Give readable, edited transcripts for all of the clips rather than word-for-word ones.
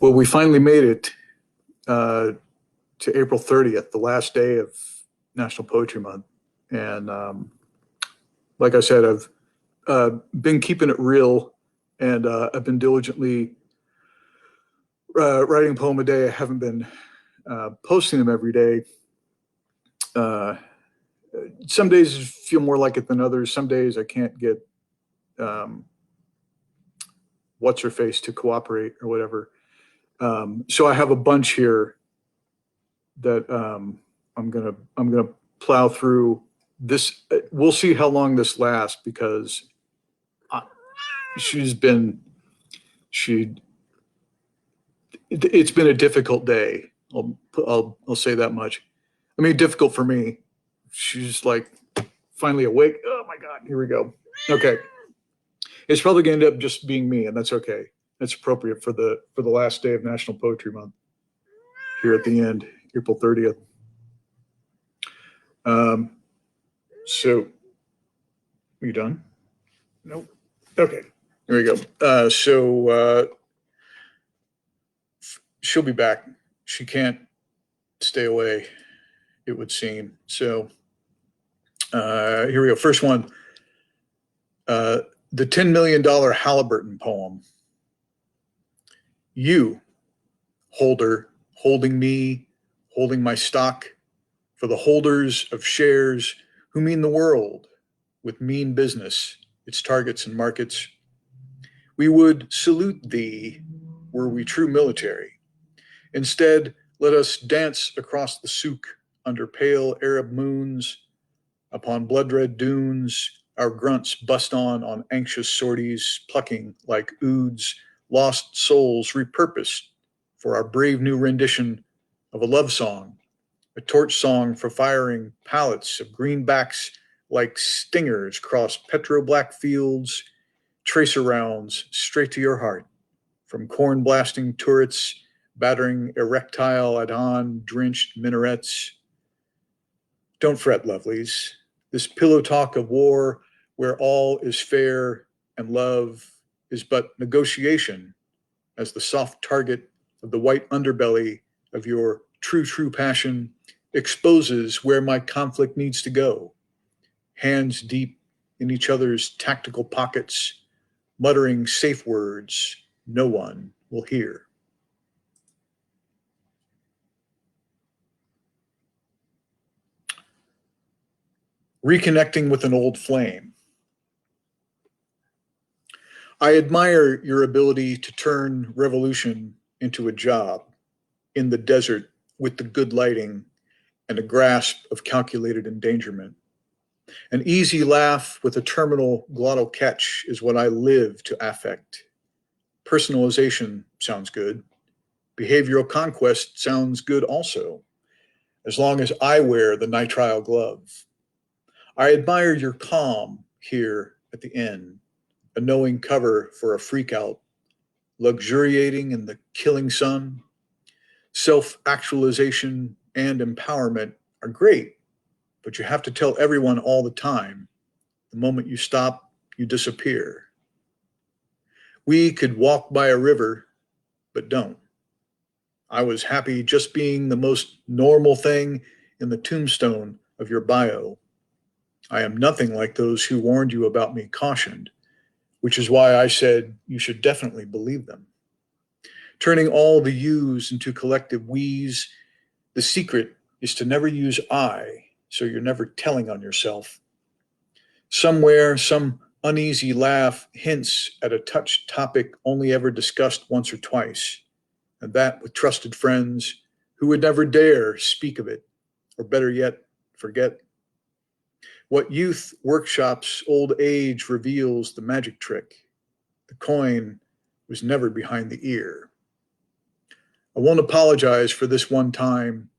Well, we finally made it to April 30th, the last day of National Poetry Month. And like I said, I've been keeping it real, and I've been diligently writing a poem a day. I haven't been posting them every day. Some days feel more like it than others. Some days I can't get what's her face to cooperate or whatever. So I have a bunch here that I'm gonna plow through. This we'll see how long this lasts, because it's been a difficult day. I'll say that much. I mean, difficult for me. She's like finally awake. Oh my God, here we go. Okay. It's probably going to end up just being me, and that's okay. That's appropriate for the last day of National Poetry Month here at the end, April 30th. So, are you done? Nope. Okay, here we go. She'll be back. She can't stay away, it would seem. So, here we go. First one. The $10 million Halliburton poem. You, holder, holding me, holding my stock, for the holders of shares who mean the world with mean business, its targets and markets. We would salute thee were we true military. Instead, let us dance across the souk under pale Arab moons, upon blood-red dunes, our grunts bust on anxious sorties, plucking like oods, lost souls repurposed for our brave new rendition of a love song, a torch song for firing pallets of greenbacks like stingers across petro-black fields, tracer rounds straight to your heart, from corn-blasting turrets, battering erectile Adhan-drenched minarets. Don't fret, lovelies. This pillow talk of war, where all is fair and love is but negotiation, as the soft target of the white underbelly of your true passion exposes where my conflict needs to go, hands deep in each other's tactical pockets, muttering safe words no one will hear. Reconnecting with an old flame. I admire your ability to turn revolution into a job in the desert with the good lighting and a grasp of calculated endangerment. An easy laugh with a terminal glottal catch is what I live to affect. Personalization sounds good. Behavioral conquest sounds good also, as long as I wear the nitrile glove. I admire your calm here at the end, a knowing cover for a freakout, luxuriating in the killing sun. Self-actualization and empowerment are great, but you have to tell everyone all the time. The moment you stop, you disappear. We could walk by a river, but don't. I was happy just being the most normal thing in the tombstone of your bio. I am nothing like those who warned you about me cautioned, which is why I said you should definitely believe them. Turning all the yous into collective we's, the secret is to never use I, so you're never telling on yourself. Somewhere, some uneasy laugh hints at a touched topic only ever discussed once or twice, and that with trusted friends who would never dare speak of it, or better yet, forget. What youth workshops old age reveals the magic trick. The coin was never behind the ear. I won't apologize for this one time.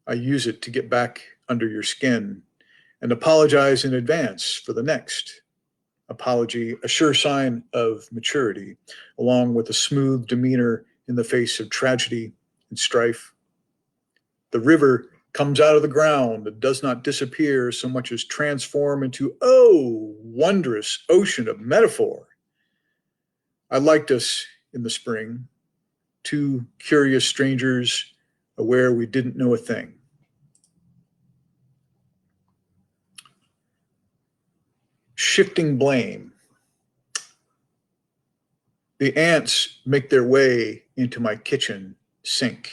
I use it to get back under your skin, and apologize in advance for the next. Apology, a sure sign of maturity, along with a smooth demeanor in the face of tragedy and strife. The river comes out of the ground and does not disappear so much as transform into, oh, wondrous ocean of metaphor. I liked us in the spring. two curious strangers aware we didn't know a thing. Shifting blame. The ants make their way into my kitchen sink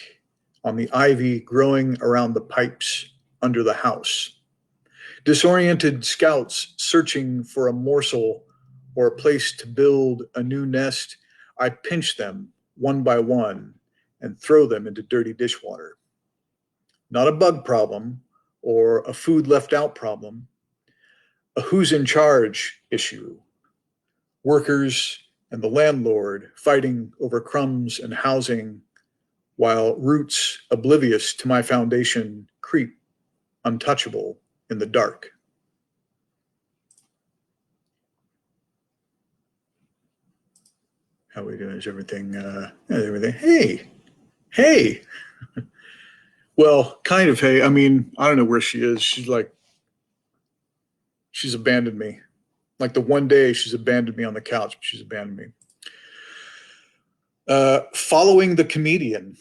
on the ivy growing around the pipes under the house. Disoriented scouts searching for a morsel or a place to build a new nest, I pinch them one by one and throw them into dirty dishwater. Not a bug problem or a food left out problem, a who's in charge issue. Workers and the landlord fighting over crumbs and housing, while roots oblivious to my foundation creep untouchable in the dark. How are we doing? Is everything, everything? Hey. Well, kind of, hey. I mean, I don't know where she is. She's abandoned me. Like the one day she's abandoned me on the couch, but she's abandoned me. Following the comedian.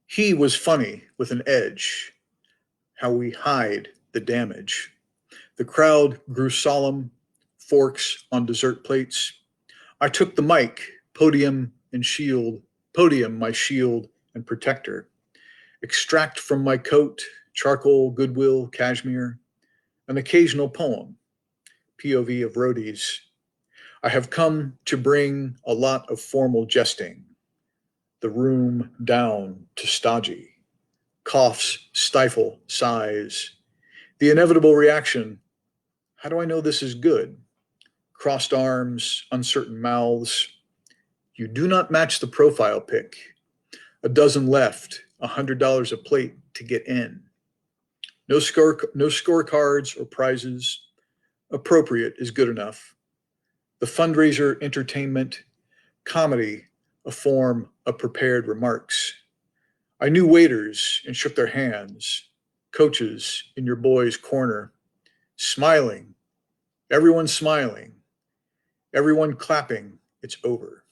He was funny with an edge. How we hide the damage. The crowd grew solemn, forks on dessert plates. I took the mic, podium, my shield and protector. Extract from my coat, charcoal, goodwill, cashmere, an occasional poem, POV of roadies. I have come to bring a lot of formal jesting, the room down to stodgy. Coughs stifle sighs. The inevitable reaction, how do I know this is good? Crossed arms, uncertain mouths. You do not match the profile pic. A dozen left, $100 a plate to get in. No scorecards or prizes. Appropriate is good enough. The fundraiser entertainment, comedy, a form of prepared remarks. I knew waiters and shook their hands, coaches in your boy's corner, smiling, everyone clapping, it's over.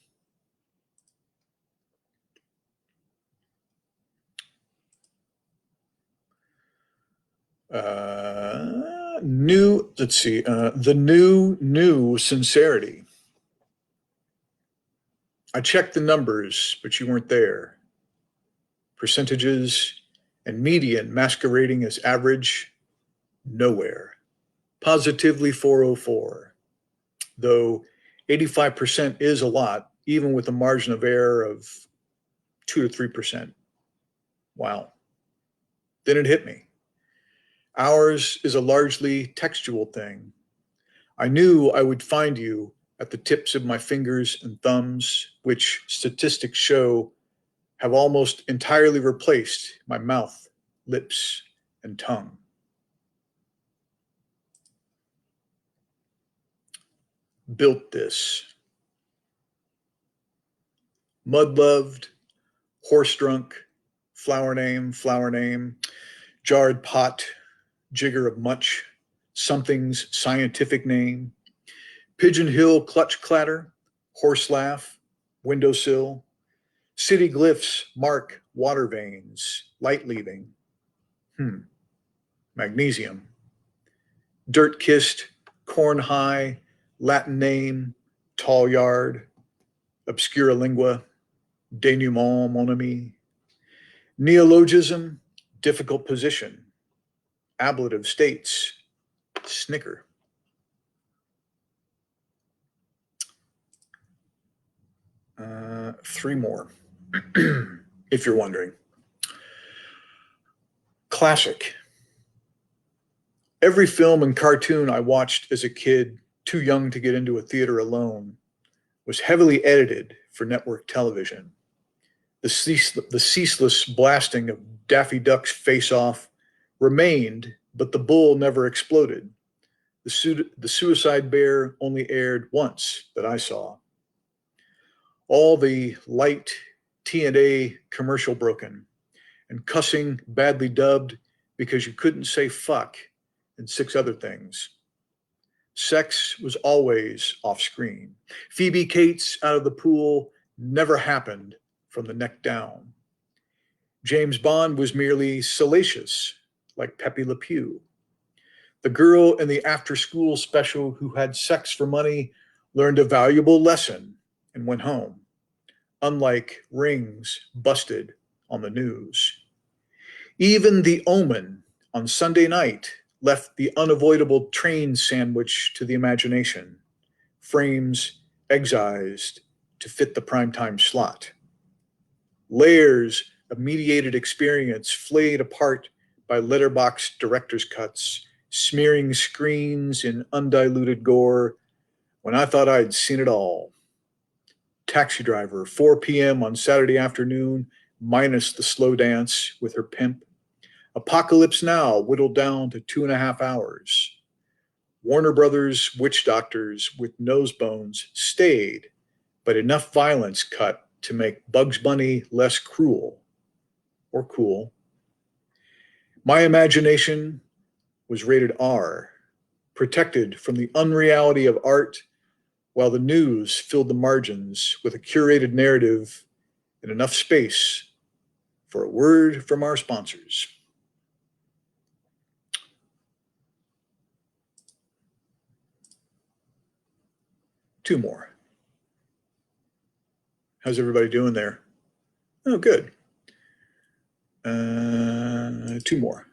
The new Sincerity. I checked the numbers, but you weren't there. Percentages and median masquerading as average, nowhere. Positively 404, though 85% is a lot, even with a margin of error of 2 to 3%. Wow. Then it hit me. Ours is a largely textual thing. I knew I would find you at the tips of my fingers and thumbs, which statistics show have almost entirely replaced my mouth, lips, and tongue. Built this. Mud-loved, horse-drunk, flower name, jarred pot, jigger of much, something's scientific name, Pigeon Hill clutch clatter, horse laugh, windowsill, city glyphs mark water veins, light leaving. Magnesium. Dirt kissed, corn high, Latin name, tall yard, obscura lingua, denouement mon ami. Neologism, difficult position, ablative states, snicker. Three more, if you're wondering. Classic. Every film and cartoon I watched as a kid, too young to get into a theater alone, was heavily edited for network television. The ceaseless blasting of Daffy Duck's face-off remained, but the bull never exploded. The suicide bear only aired once that I saw. All the light T&A commercial broken, and cussing badly dubbed because you couldn't say fuck and 6 other things. Sex was always off screen. Phoebe Cates out of the pool never happened from the neck down. James Bond was merely salacious, like Pepe Le Pew. The girl in the after school special who had sex for money learned a valuable lesson and went home, unlike rings busted on the news. Even The Omen on Sunday night left the unavoidable train sandwich to the imagination, frames excised to fit the primetime slot. Layers of mediated experience flayed apart by letterbox director's cuts, smearing screens in undiluted gore when I thought I'd seen it all. Taxi Driver, 4 p.m. on Saturday afternoon, minus the slow dance with her pimp. Apocalypse Now, whittled down to 2.5 hours. Warner Brothers witch doctors with nose bones stayed, but enough violence cut to make Bugs Bunny less cruel or cool. My imagination was rated R, protected from the unreality of art, while the news filled the margins with a curated narrative and enough space for a word from our sponsors. Two more. How's everybody doing there? Oh, good. Two more.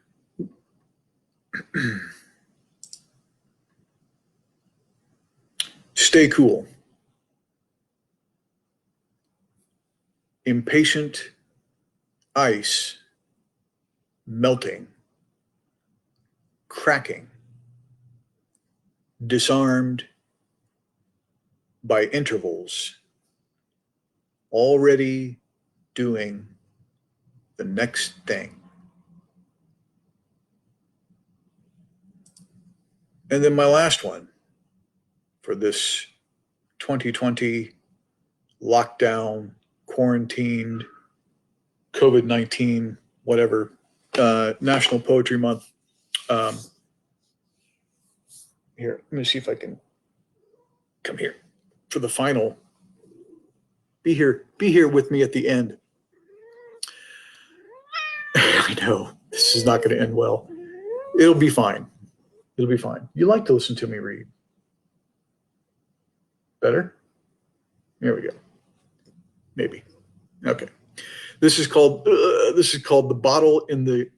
Stay cool. Impatient ice melting, cracking, disarmed by intervals, already doing the next thing. And then my last one for this 2020 lockdown, quarantined, COVID-19, whatever, National Poetry Month. Here, let me see if I can come here for the final. Be here with me at the end. I know this is not going to end well. It'll be fine. It'll be fine. You like to listen to me read. Better? There we go. Maybe. Okay. This is called The Bottle in the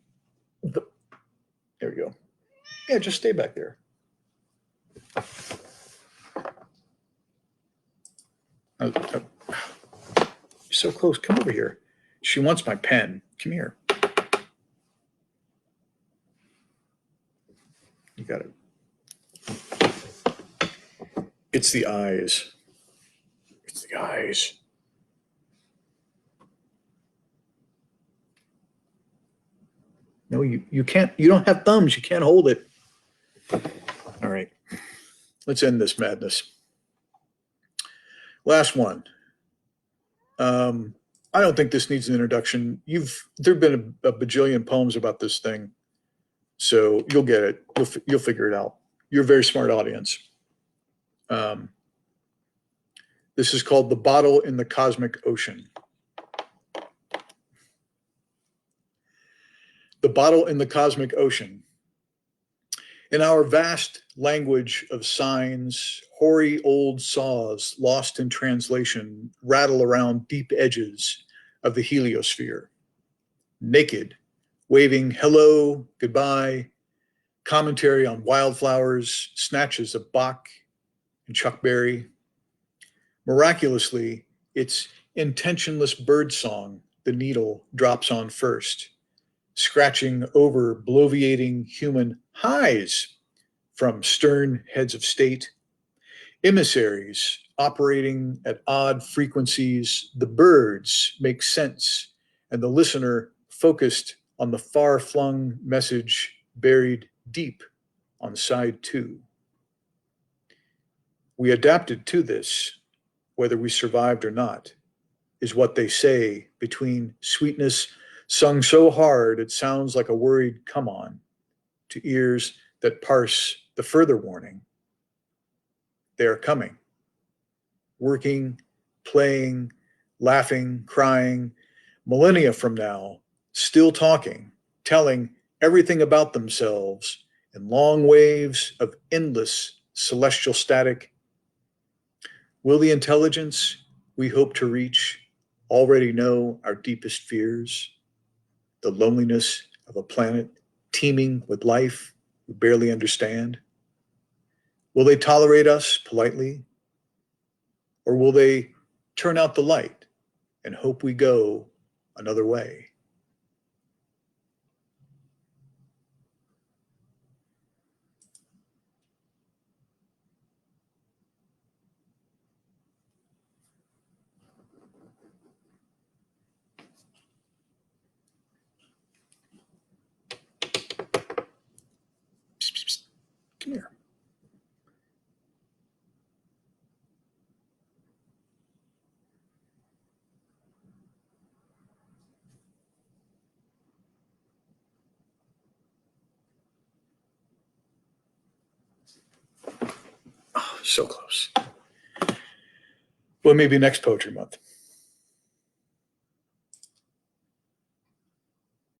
there we go. Yeah, just stay back there. You're so close. Come over here. She wants my pen. Come here. You got it. It's the eyes. It's the eyes. No, you can't. You don't have thumbs. You can't hold it. All right. Let's end this madness. Last one. I don't think this needs an introduction. There've been a bajillion poems about this thing, so you'll get it. You'll figure it out. You're a very smart audience. This is called The Bottle in the Cosmic Ocean. The bottle in the cosmic ocean. In our vast language of signs, hoary old saws lost in translation rattle around deep edges of the heliosphere. Naked, waving hello, goodbye, commentary on wildflowers, snatches of Bach and Chuck Berry. Miraculously, it's intentionless birdsong the needle drops on first, scratching over bloviating human highs from stern heads of state, emissaries operating at odd frequencies. The birds make sense, and the listener focused on the far-flung message buried deep on side 2. We adapted to this, whether we survived or not, is what they say between sweetness sung so hard it sounds like a worried come on to ears that parse the further warning. They are coming, working, playing, laughing, crying, millennia from now, still talking, telling everything about themselves in long waves of endless celestial static. Will the intelligence we hope to reach already know our deepest fears? The loneliness of a planet teeming with life we barely understand? Will they tolerate us politely? Or will they turn out the light and hope we go another way? Psst, psst, psst. Come here. Oh, so close. Well, maybe next Poetry Month.